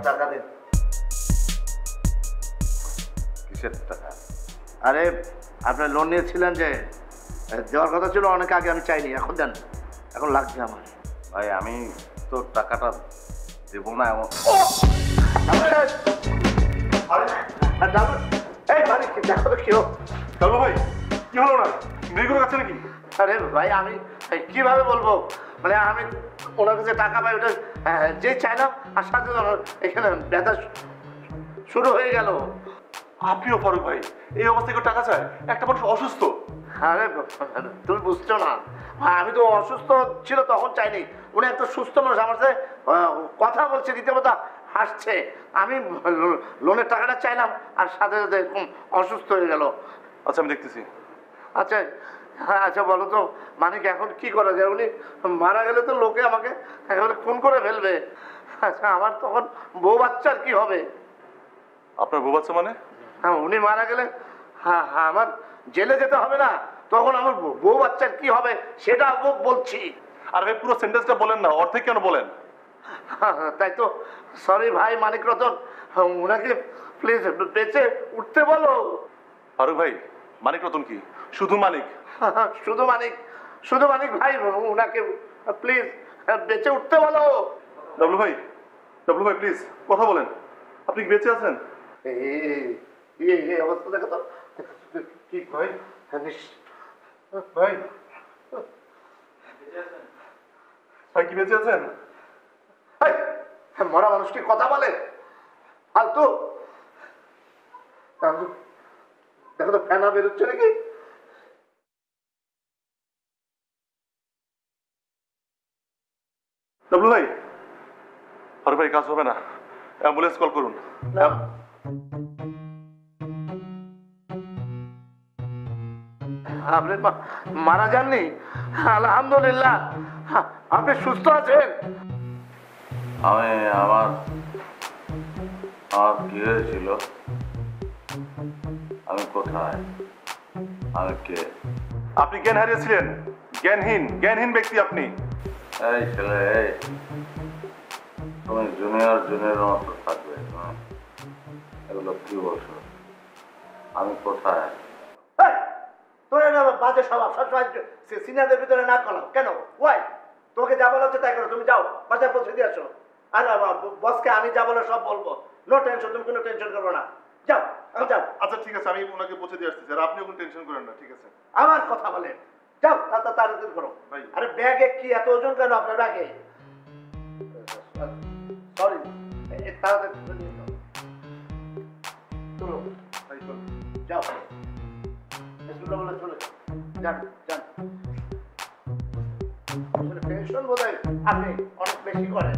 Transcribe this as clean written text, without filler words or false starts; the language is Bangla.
টাকা দিন। কিসের টাকা? আরে আপনার লোন নিয়েছিলেন যে, দেওয়ার কথা ছিল অনেক আগে, আমি চাইনি, এখন দেন, এখন লাগবে আমার। ভাই আমি তো টাকাটা দেবো না এমন। দেখো তো কি হোক। ডাবলু ভাই কি হলো না? দেরি করে যাচ্ছে নাকি? আরে ভাই আমি কিভাবে বলবো, মানে আমি ওনার কাছে টাকা পাই, ওটা যে চাইলাম আর সাথে এখানে ব্যথা শুরু হয়ে গেল। আপনিও ফারুক ভাই এই অবস্থায় কেউ টাকা চায়? একটা মানুষ অসুস্থ। আরে তুমি বুঝছো না, আমি তো অসুস্থ ছিল তখন চাইনি, উনি একটা সুস্থ মানুষ, আমার সাথে কথা বলছে, রীতিমতো হাসছে, আমি লোনের টাকাটা চাইলাম আর সাথে সাথে এরকম অসুস্থ হয়ে গেল। আচ্ছা আমি দেখতেছি। আচ্ছা হ্যাঁ, আচ্ছা বলো তো মানে কি এখন কি করা যায়? উনি মারা গেলে তো লোকে আমাকে একেবারে খুন করে ফেলবে। আচ্ছা আমার তখন বউ বাচ্চার কি হবে? আপনার বউ বাচ্চা মানে? হ্যাঁ উনি মারা গেলে হ্যাঁ হ্যাঁ আমার জেলে যেতে হবে না, তখন আমার বউ বাচ্চার কি হবে সেটা বলছি। আর ভাই পুরো সেন্টেন্সটা বলেন না, অর্ধেক কেন বলেন? তাই তো, সরি ভাই মানিক রতন, উনাকে প্লিজ বেঁচে উঠতে বলো। ফারুক ভাই মানিক রতন কি শুধু মানিক? শুধু মানিক, শুধু মানিক ভাই, উনাকে প্লিজ বেঁচে উঠতে বলো। ডাবলু ভাই প্লিজ কথা বলেন, আপনি কি বেঁচে আছেন? এই অবস্থা দেখো তো কি ভাই, ভাই ভাই কি বেঁচে আছেন? মরা মানুষ কি কথা বলে? ফালতু দেখো তো ফেনা বেরোচ্ছে নাকি? ডাবলু ভাই, ফারুক ভাই কাজ হবে না, অ্যাম্বুলেন্স কল করুন। আপনি মারা যাননি? আলহামদুলিল্লাহ, আপনি সুস্থ আছেন? আমি আমার আমার কি হয়েছিল? আমি কোথায়? আমি কে? আপনি জ্ঞান হারিয়েছিলেন, জ্ঞানহীন ব্যক্তি আপনি। এই ছেলে, এই তুমি জুনিয়র মতো থাকবে, এগুলো কি বলছো? আমি কোথায়? তোর বাজে স্বভাব, সবসময় সিনিয়রদের ভিতরে না করো কেন? ওয়াই তোমাকে যা বলা হচ্ছে তাই করো, তুমি যাও বাসায় পৌঁছে দিয়ে আসো। আর বসকে আমি যা বলো সব বলবো, নো টেনশন, তুমি কোনো টেনশন করবো না, যাও এখন যাও। আচ্ছা ঠিক আছে, আমি ওনাকে পৌঁছে দিয়ে আসতেছি, আর আপনিও কোনো টেনশন করেন না, ঠিক আছে? আমার কথা বলে যাও, তাড়াতাড়ি করো ভাই। আরে ব্যাগে কি এত ওজন কেন আপনার ব্যাগে? সরি, তাড়াতাড়ি নিয়ে যাও, চলো ভাই চলো, যাও বলে চলে যান যান। টেনশন বোধ হয় আপনি অনেক বেশি করেন।